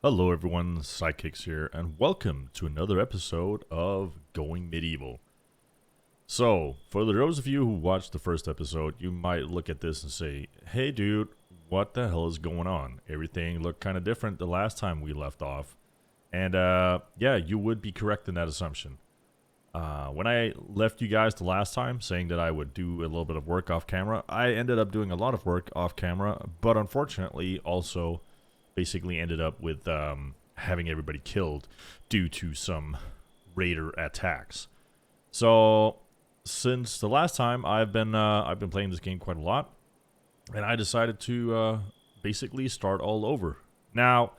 Hello everyone, Sidekicks here, and welcome to another episode of Going Medieval. So, for those of you who watched the first episode, you might look at this and say, hey dude, what the hell is going on? Everything looked kind of different the last time we left off. And yeah, you would be correct in that assumption. When I left you guys the last time, saying that I would do a little bit of work off camera, I ended up doing a lot of work off camera, but unfortunately also basically ended up with having everybody killed due to some raider attacks. So since the last time, I've been playing this game quite a lot, and I decided to basically start all over. Now,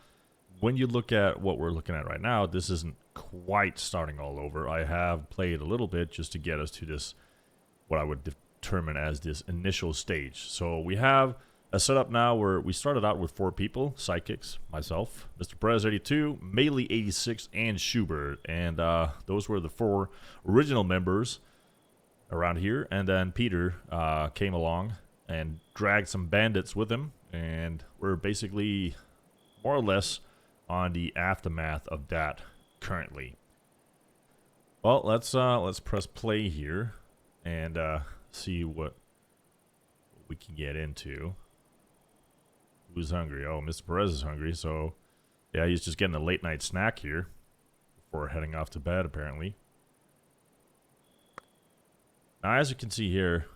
when you look at what we're looking at right now, this isn't quite starting all over. I have played a little bit just to get us to this, what I would determine as this initial stage. So we have a setup now where we started out with 4 people: Sidekicks, myself, Mr. Perez 82, Melee 86, and Schubert. And those were the 4 original members around here. And then Peter came along and dragged some bandits with him, and we're basically more or less on the aftermath of that currently. Well, let's press play here and see what we can get into. Who's hungry? Oh, Mr. Perez is hungry, so yeah, he's just getting a late night snack here before heading off to bed, apparently. Now, as you can see here,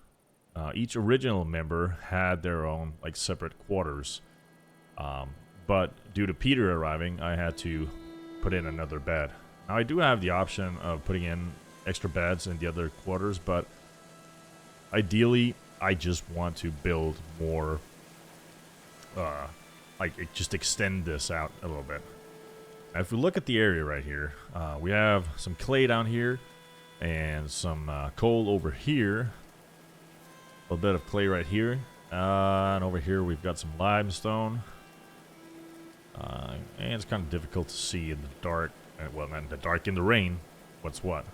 each original member had their own like separate quarters, but due to Peter arriving, I had to put in another bed. Now, I do have the option of putting in extra beds in the other quarters, but ideally, I just want to build more. Like just extend this out a little bit. Now, if we look at the area right here, we have some clay down here and some coal over here. A little bit of clay right here, and over here we've got some limestone. And it's kind of difficult to see in the dark. Well, not in the dark, in the rain. What's what?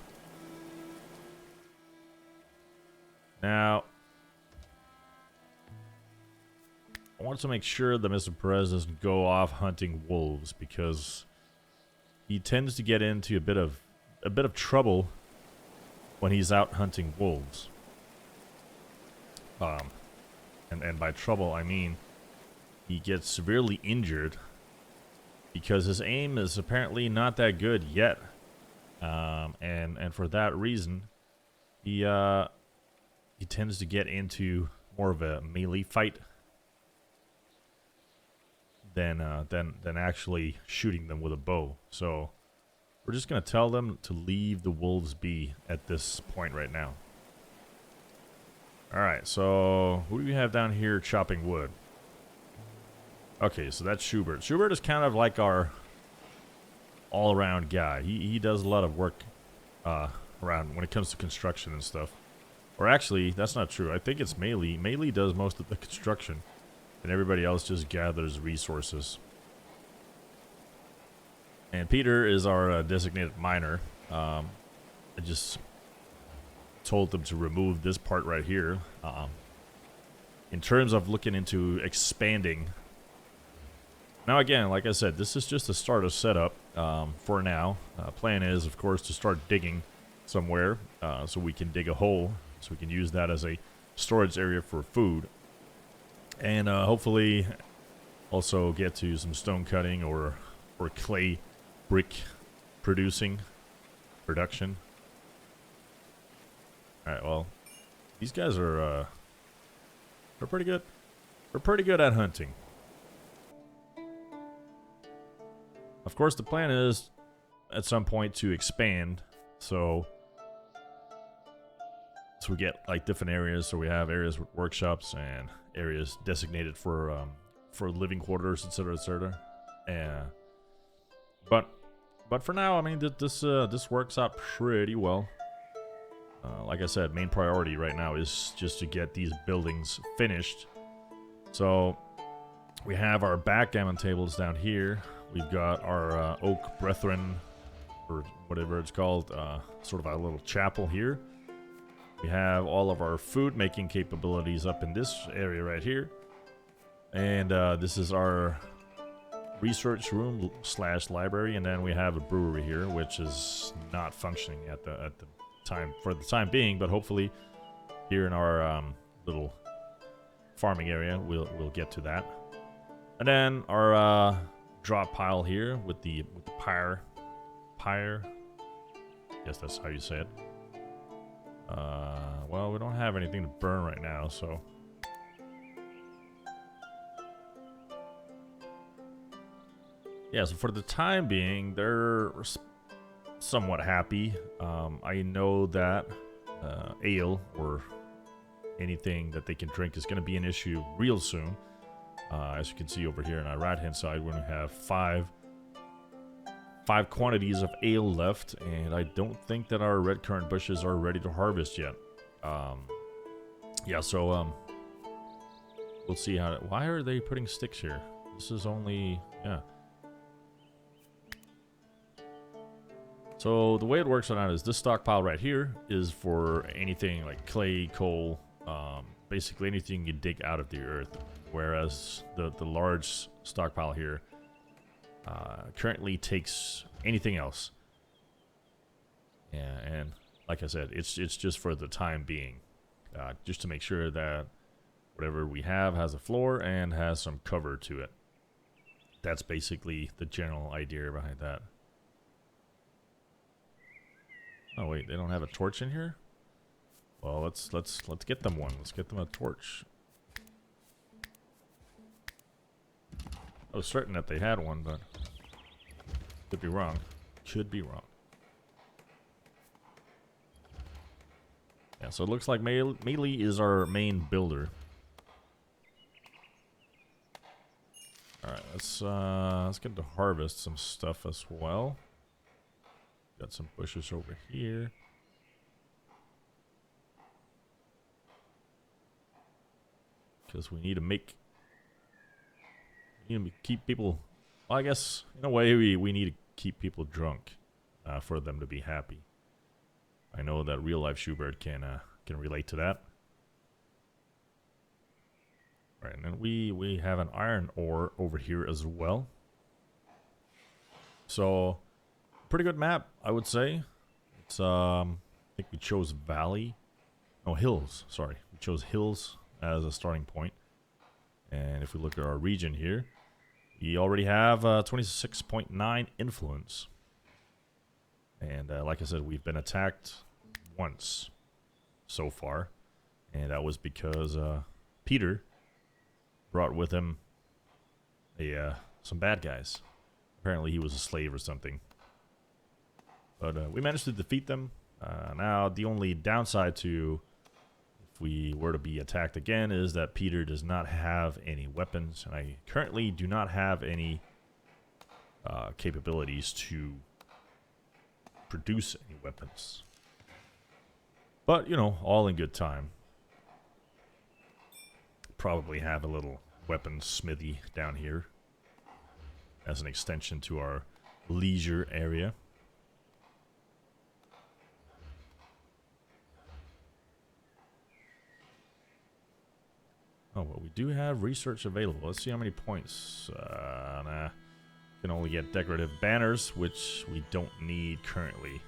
Now, I want to make sure that Mr. Perez doesn't go off hunting wolves, because he tends to get into a bit of trouble when he's out hunting wolves. And by trouble I mean he gets severely injured because his aim is apparently not that good yet. And for that reason, he tends to get into more of a melee fight than actually shooting them with a bow. So we're just gonna tell them to leave the wolves be at this point right now. Alright, so who do we have down here chopping wood? Okay, so that's Schubert. Schubert is kind of like our all-around guy. He does a lot of work around when it comes to construction and stuff. Or actually, that's not true. I think it's Melee. Melee does most of the construction, and everybody else just gathers resources. And Peter is our designated miner. I just told them to remove this part right here. In terms of looking into expanding, now again, like I said, this is just a starter setup for now. Plan is, of course, to start digging somewhere so we can dig a hole, so we can use that as a storage area for food. And hopefully also get to some stone cutting or clay brick production. Alright, well, these guys are they're pretty good. They're pretty good at hunting. Of course, the plan is at some point to expand, so we get like different areas. So we have areas with workshops and areas designated for living quarters, etc., etc. And but for now, I mean, this works out pretty well. Like I said, main priority right now is just to get these buildings finished. So we have our backgammon tables down here. We've got our oak brethren, or whatever it's called, sort of a little chapel here. We have all of our food making capabilities up in this area right here. And this is our research room slash library, and then we have a brewery here, which is not functioning at the time for the time being, but hopefully here in our little farming area we'll get to that. And then our drop pile here with the pyre. Yes, that's how you say it. Well, we don't have anything to burn right now, so yeah, so for the time being, they're somewhat happy. I know that ale or anything that they can drink is going to be an issue real soon. As you can see over here on our right-hand side, when we have five quantities of ale left, and I don't think that our red currant bushes are ready to harvest yet. Yeah, so we'll see how. Why are they putting sticks here? This is only So the way it works on that is this stockpile right here is for anything like clay, coal, basically anything you dig out of the earth. Whereas the large stockpile here currently takes anything else. Yeah, and like I said, it's just for the time being, just to make sure that whatever we have has a floor and has some cover to it. That's basically the general idea behind that. Oh wait, they don't have a torch in here? Well, let's get them one. Let's get them a torch. I was certain that they had one, but could be wrong. Could be wrong. Yeah, so it looks like Melee is our main builder. Alright, let's get to harvest some stuff as well. Got some bushes over here. Because we need to keep people. Well, I guess in a way we need to keep people drunk for them to be happy. I know that real life Schubert can relate to that. All right, and then we have an iron ore over here as well. So pretty good map, I would say. It's I think we chose valley. No, hills. Sorry, we chose hills as a starting point. And if we look at our region here, we already have 26.9 influence. And like I said, we've been attacked once so far. And that was because Peter brought with him some bad guys. Apparently he was a slave or something. But we managed to defeat them. Now, the only downside to if we were to be attacked again is that Peter does not have any weapons. And I currently do not have any capabilities to produce any weapons. But, you know, all in good time. Probably have a little weapon smithy down here as an extension to our leisure area. Oh, well, we do have research available. Let's see how many points. Nah. Can only get decorative banners, which we don't need currently.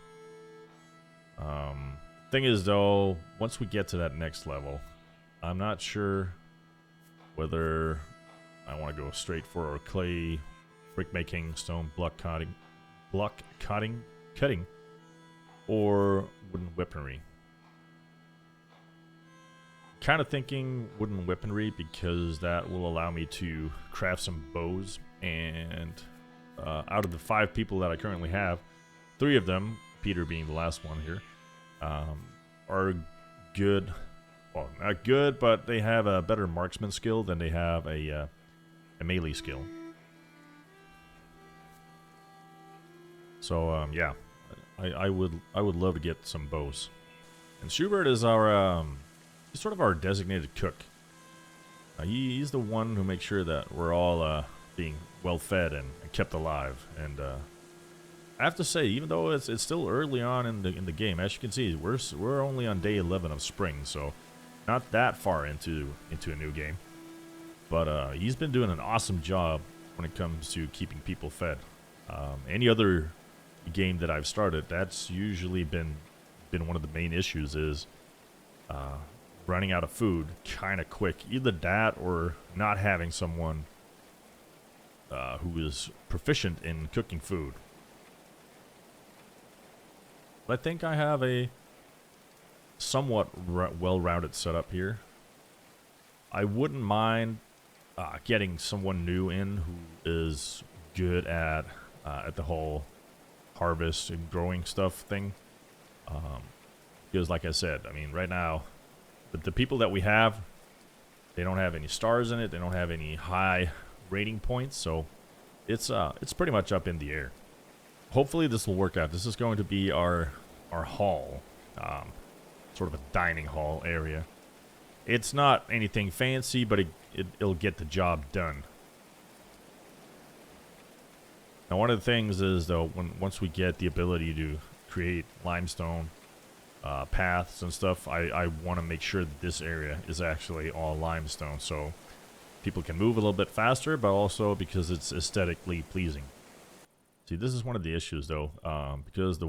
Thing is, though, once we get to that next level, I'm not sure whether I want to go straight for our clay, brick making, stone block cutting, or wooden weaponry. Kind of thinking wooden weaponry because that will allow me to craft some bows, and out of the 5 people that I currently have, 3 of them, Peter being the last one here, are good. Well, not good, but they have a better marksman skill than they have a melee skill. So yeah, I would love to get some bows. And Schubert is our he's sort of our designated cook. He's the one who makes sure that we're all being well fed and kept alive. And I have to say, even though it's still early on in the game, as you can see, we're only on day 11 of spring, so not that far into a new game. But he's been doing an awesome job when it comes to keeping people fed. Any other game that I've started, that's usually been one of the main issues is running out of food kind of quick. Either that or not having someone who is proficient in cooking food. But I think I have a somewhat well-rounded setup here. I wouldn't mind getting someone new in who is good at the whole harvest and growing stuff thing. Because like I said, I mean, right now, the people that we have, they don't have any stars in it. They don't have any high rating points. So it's pretty much up in the air. Hopefully this will work out. This is going to be our hall, sort of a dining hall area. It's not anything fancy, but it'll get the job done. Now, one of the things is, though, once we get the ability to create limestone paths and stuff, I want to make sure that this area is actually all limestone, so people can move a little bit faster, but also because it's aesthetically pleasing. See, this is one of the issues, though, because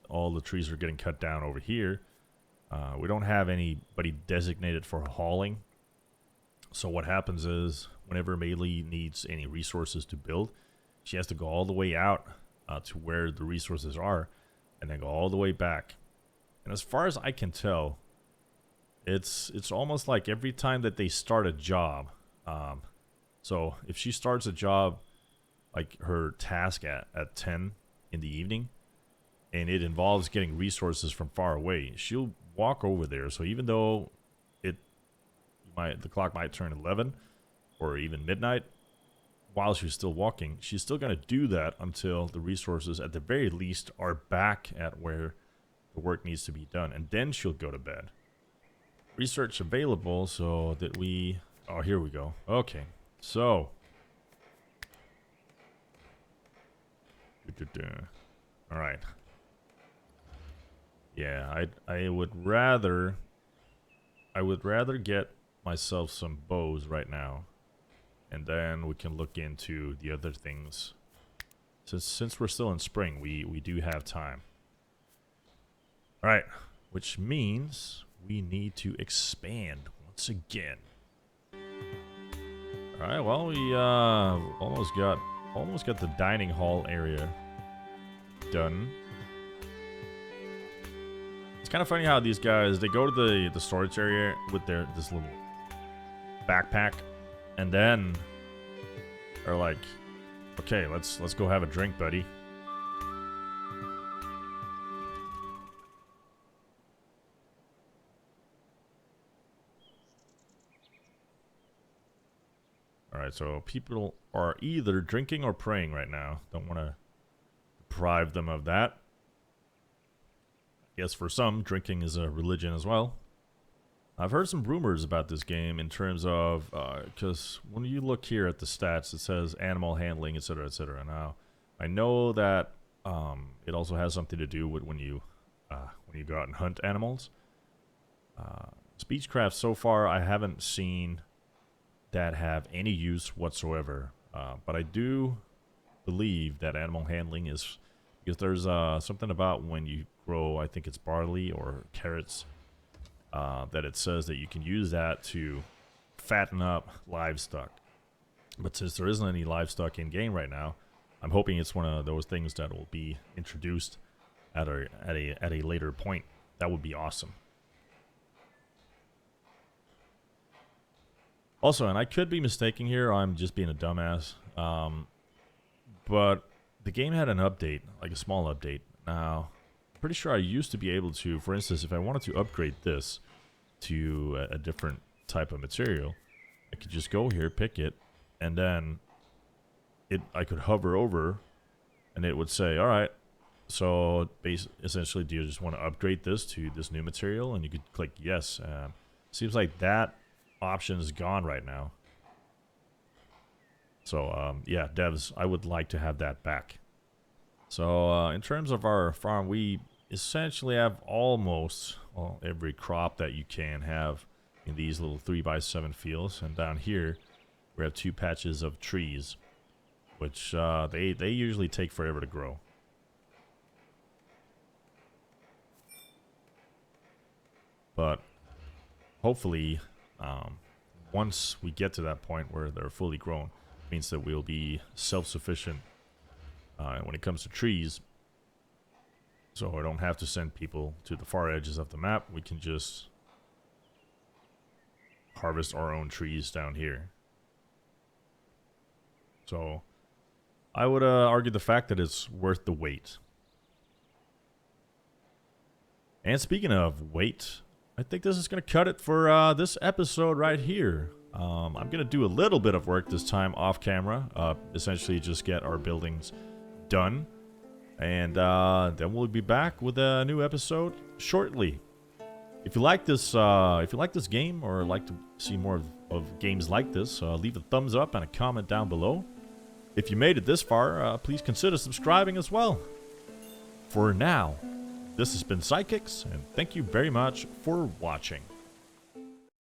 all the trees are getting cut down over here. We don't have anybody designated for hauling. So what happens is, whenever Melee needs any resources to build, she has to go all the way out to where the resources are, and then go all the way back. And as far as I can tell, it's almost like every time that they start a job. So if she starts a job, like her task at 10 in the evening, and it involves getting resources from far away, she'll walk over there. So even though the clock might turn 11 or even midnight, while she's still walking, she's still going to do that until the resources at the very least are back at where the work needs to be done, and then she'll go to bed. Research available, so that we... Oh, here we go. Okay, so... Alright. Yeah, I would rather get myself some bows right now, and then we can look into the other things. Since we're still in spring, we do have time. Alright, which means we need to expand once again. Alright, well, we almost got the dining hall area done. It's kind of funny how these guys, they go to the storage area with this little backpack, and then are like, okay, let's go have a drink, buddy. Alright, so people are either drinking or praying right now. Don't want to deprive them of that. I guess for some, drinking is a religion as well. I've heard some rumors about this game in terms of, because when you look here at the stats, it says animal handling, etc., etc. Now, I know that it also has something to do with when you go out and hunt animals. Speechcraft, so far, I haven't seen that have any use whatsoever. But I do believe that animal handling is, because there's something about when you grow, I think it's barley or carrots, that it says that you can use that to fatten up livestock. But since there isn't any livestock in game right now, I'm hoping it's one of those things that will be introduced at a later point. That would be awesome. Also, and I could be mistaken here, I'm just being a dumbass, but the game had an update, like a small update. Now, I'm pretty sure I used to be able to, for instance, if I wanted to upgrade this to a different type of material, I could just go here, pick it, and then I could hover over, and it would say, alright, so essentially, do you just want to upgrade this to this new material? And you could click yes. Seems like that option is gone right now. So yeah, devs, I would like to have that back. So in terms of our farm, we essentially have almost every crop that you can have in these little 3x7 fields. And down here we have 2 patches of trees, which they usually take forever to grow. But hopefully, once we get to that point where they're fully grown, it means that we'll be self-sufficient when it comes to trees. So I don't have to send people to the far edges of the map. We can just harvest our own trees down here. So I would argue the fact that it's worth the wait. And speaking of wait, I think this is going to cut it for this episode right here. I'm going to do a little bit of work this time off camera. Essentially just get our buildings done. And then we'll be back with a new episode shortly. If you like this game or like to see more of games like this, leave a thumbs up and a comment down below. If you made it this far, please consider subscribing as well. For now, this has been Psychics, and thank you very much for watching.